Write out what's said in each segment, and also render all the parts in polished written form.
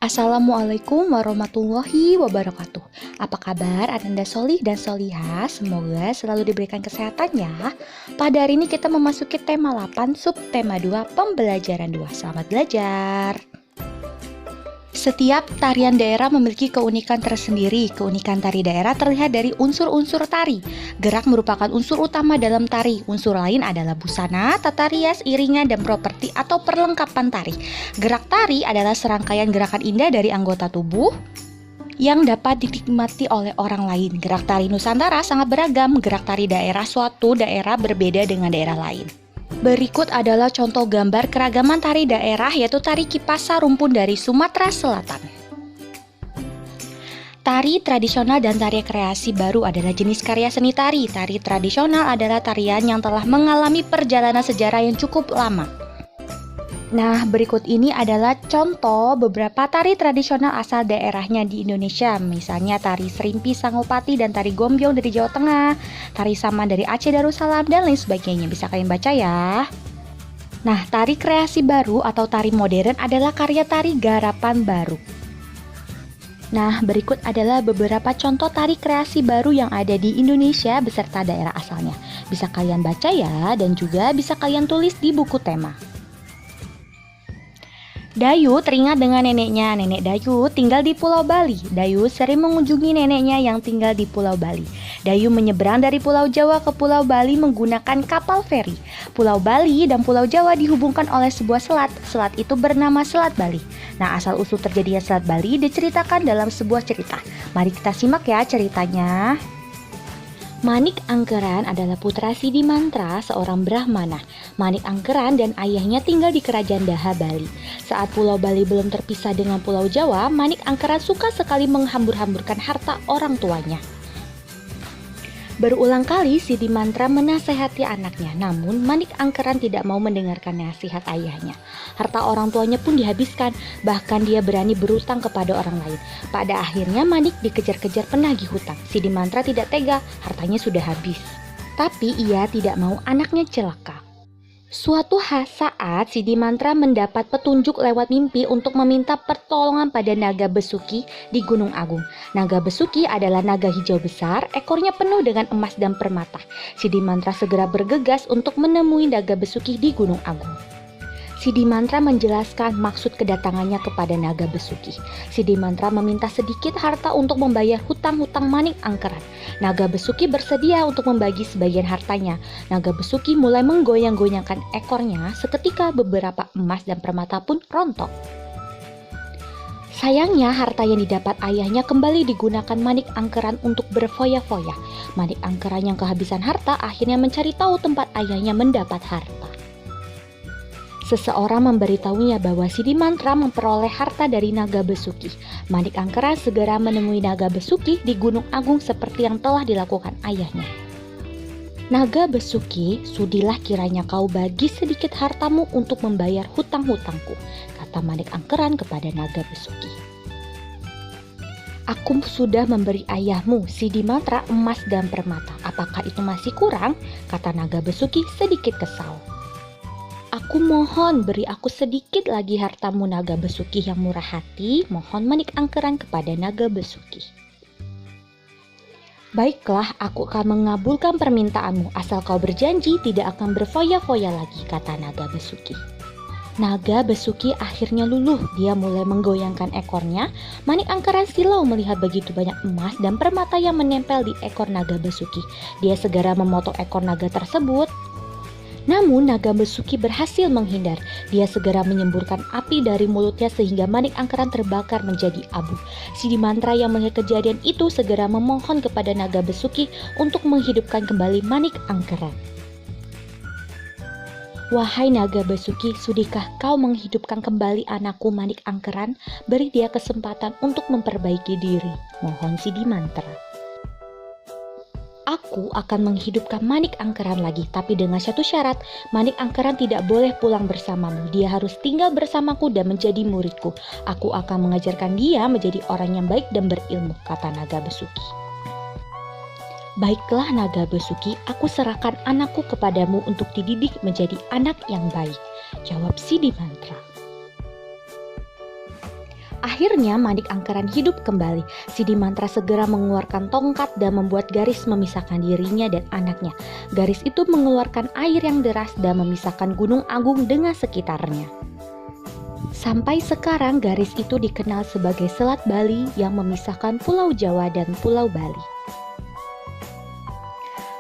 Assalamualaikum warahmatullahi wabarakatuh. Apa kabar Ananda Solih dan Solihah? Semoga selalu diberikan kesehatan ya. Pada hari ini kita memasuki tema 8 subtema 2 pembelajaran 2. Selamat belajar. Setiap tarian daerah memiliki keunikan tersendiri. Keunikan tari daerah terlihat dari unsur-unsur tari. Gerak merupakan unsur utama dalam tari. Unsur lain adalah busana, tata rias, iringan, dan properti atau perlengkapan tari. Gerak tari adalah serangkaian gerakan indah dari anggota tubuh yang dapat dinikmati oleh orang lain. Gerak tari Nusantara sangat beragam. Gerak tari daerah suatu daerah berbeda dengan daerah lain. Berikut adalah contoh gambar keragaman tari daerah, yaitu tari Kipasa Rumpun dari Sumatera Selatan. Tari tradisional dan tari kreasi baru adalah jenis karya seni tari. Tari tradisional adalah tarian yang telah mengalami perjalanan sejarah yang cukup lama. Nah, berikut ini adalah contoh beberapa tari tradisional asal daerahnya di Indonesia. Misalnya tari Serimpi Sangopati dan tari Gombyong dari Jawa Tengah, tari Saman dari Aceh Darussalam, dan lain sebagainya. Bisa kalian baca ya. Nah, tari kreasi baru atau tari modern adalah karya tari garapan baru. Nah, berikut adalah beberapa contoh tari kreasi baru yang ada di Indonesia beserta daerah asalnya. Bisa kalian baca ya, dan juga bisa kalian tulis di buku tema. Dayu teringat dengan neneknya. Nenek Dayu tinggal di Pulau Bali. Dayu sering mengunjungi neneknya yang tinggal di Pulau Bali. Dayu menyeberang dari Pulau Jawa ke Pulau Bali menggunakan kapal feri. Pulau Bali dan Pulau Jawa dihubungkan oleh sebuah selat. Selat itu bernama Selat Bali. Nah, asal-usul terjadinya Selat Bali diceritakan dalam sebuah cerita. Mari kita simak ya ceritanya. Manik Angkeran adalah putra Sidi Mantra, seorang Brahmana. Manik Angkeran dan ayahnya tinggal di Kerajaan Daha, Bali. Saat Pulau Bali belum terpisah dengan Pulau Jawa, Manik Angkeran suka sekali menghambur-hamburkan harta orang tuanya. Berulang kali Sidi Mantra menasehati anaknya, namun Manik Angkeran tidak mau mendengarkan nasihat ayahnya. Harta orang tuanya pun dihabiskan, bahkan dia berani berutang kepada orang lain. Pada akhirnya Manik dikejar-kejar penagih hutang. Sidi Mantra tidak tega, hartanya sudah habis. Tapi ia tidak mau anaknya celaka. Suatu saat Sidi Mantra mendapat petunjuk lewat mimpi untuk meminta pertolongan pada naga Besuki di Gunung Agung. Naga Besuki adalah naga hijau besar, ekornya penuh dengan emas dan permata. Sidi Mantra segera bergegas untuk menemui naga Besuki di Gunung Agung. Sidi Mantra menjelaskan maksud kedatangannya kepada naga Besuki. Sidi Mantra meminta sedikit harta untuk membayar hutang-hutang Manik Angkeran. Naga Besuki bersedia untuk membagi sebagian hartanya. Naga Besuki mulai menggoyang-goyangkan ekornya, seketika beberapa emas dan permata pun rontok. Sayangnya harta yang didapat ayahnya kembali digunakan Manik Angkeran untuk berfoya-foya. Manik Angkeran yang kehabisan harta akhirnya mencari tahu tempat ayahnya mendapat harta. Seseorang memberitahunya bahwa Sidi Mantra memperoleh harta dari naga Besuki. Manik Angkeran segera menemui naga Besuki di Gunung Agung seperti yang telah dilakukan ayahnya. Naga Besuki, sudilah kiranya kau bagi sedikit hartamu untuk membayar hutang-hutangku, kata Manik Angkeran kepada naga Besuki. Aku sudah memberi ayahmu, Sidi Mantra, emas dan permata. Apakah itu masih kurang? Kata naga Besuki sedikit kesal. Aku mohon beri aku sedikit lagi hartamu, naga Besuki yang murah hati, mohon Manik Angkeran kepada naga Besuki. Baiklah, aku akan mengabulkan permintaanmu asal kau berjanji tidak akan berfoya-foya lagi, kata naga Besuki. Naga Besuki akhirnya luluh, dia mulai menggoyangkan ekornya. Manik Angkeran silau melihat begitu banyak emas dan permata yang menempel di ekor naga Besuki. Dia segera memotong ekor naga tersebut. Namun naga Besuki berhasil menghindar. Dia segera menyemburkan api dari mulutnya sehingga Manik Angkeran terbakar menjadi abu. Sidi Mantra yang melihat kejadian itu segera memohon kepada naga Besuki untuk menghidupkan kembali Manik Angkeran. Wahai naga Besuki, sudikah kau menghidupkan kembali anakku Manik Angkeran? Beri dia kesempatan untuk memperbaiki diri, mohon Sidi Mantra. Aku akan menghidupkan Manik Angkeran lagi, tapi dengan satu syarat, Manik Angkeran tidak boleh pulang bersamamu. Dia harus tinggal bersamaku dan menjadi muridku. Aku akan mengajarkan dia menjadi orang yang baik dan berilmu, kata naga Besuki. Baiklah naga Besuki, aku serahkan anakku kepadamu untuk dididik menjadi anak yang baik, jawab Sidi Mantra. Akhirnya Manik Angkeran hidup kembali. Sidimantra segera mengeluarkan tongkat dan membuat garis memisahkan dirinya dan anaknya. Garis itu mengeluarkan air yang deras dan memisahkan Gunung Agung dengan sekitarnya. Sampai sekarang garis itu dikenal sebagai Selat Bali yang memisahkan Pulau Jawa dan Pulau Bali.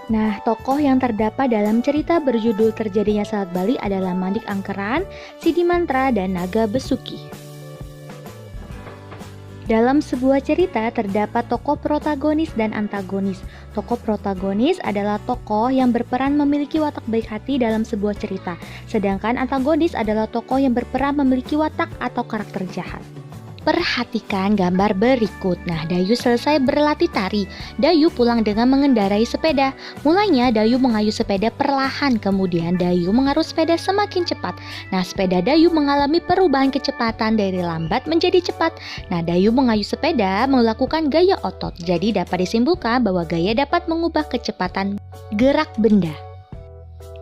Nah, tokoh yang terdapat dalam cerita berjudul Terjadinya Selat Bali adalah Manik Angkeran, Sidimantra, dan Naga Besuki. Dalam sebuah cerita terdapat tokoh protagonis dan antagonis. Tokoh protagonis adalah tokoh yang berperan memiliki watak baik hati dalam sebuah cerita, sedangkan antagonis adalah tokoh yang berperan memiliki watak atau karakter jahat. Perhatikan gambar berikut. Nah, Dayu selesai berlatih tari. Dayu pulang dengan mengendarai sepeda. Mulanya Dayu mengayuh sepeda perlahan, kemudian Dayu mengarus sepeda semakin cepat. Nah, sepeda Dayu mengalami perubahan kecepatan dari lambat menjadi cepat. Nah, Dayu mengayuh sepeda melakukan gaya otot. Jadi dapat disimpulkan bahwa gaya dapat mengubah kecepatan gerak benda.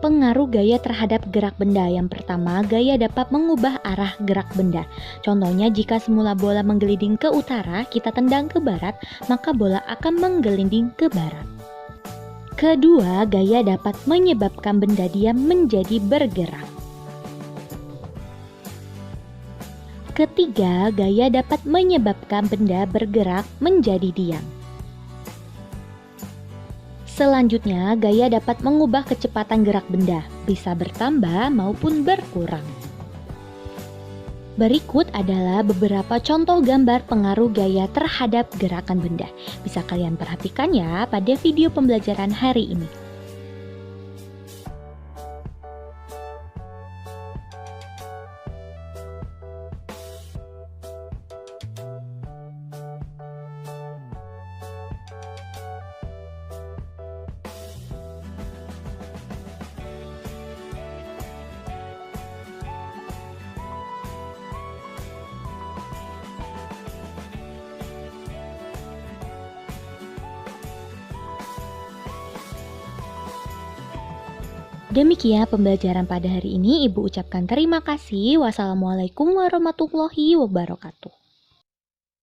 Pengaruh gaya terhadap gerak benda. Yang pertama, gaya dapat mengubah arah gerak benda. Contohnya, jika semula bola menggelinding ke utara, kita tendang ke barat, maka bola akan menggelinding ke barat. Kedua, gaya dapat menyebabkan benda diam menjadi bergerak. Ketiga, gaya dapat menyebabkan benda bergerak menjadi diam. Selanjutnya, gaya dapat mengubah kecepatan gerak benda, bisa bertambah maupun berkurang. Berikut adalah beberapa contoh gambar pengaruh gaya terhadap gerakan benda. Bisa kalian perhatikan ya pada video pembelajaran hari ini. Demikian pembelajaran pada hari ini. Ibu ucapkan terima kasih. Wassalamualaikum warahmatullahi wabarakatuh.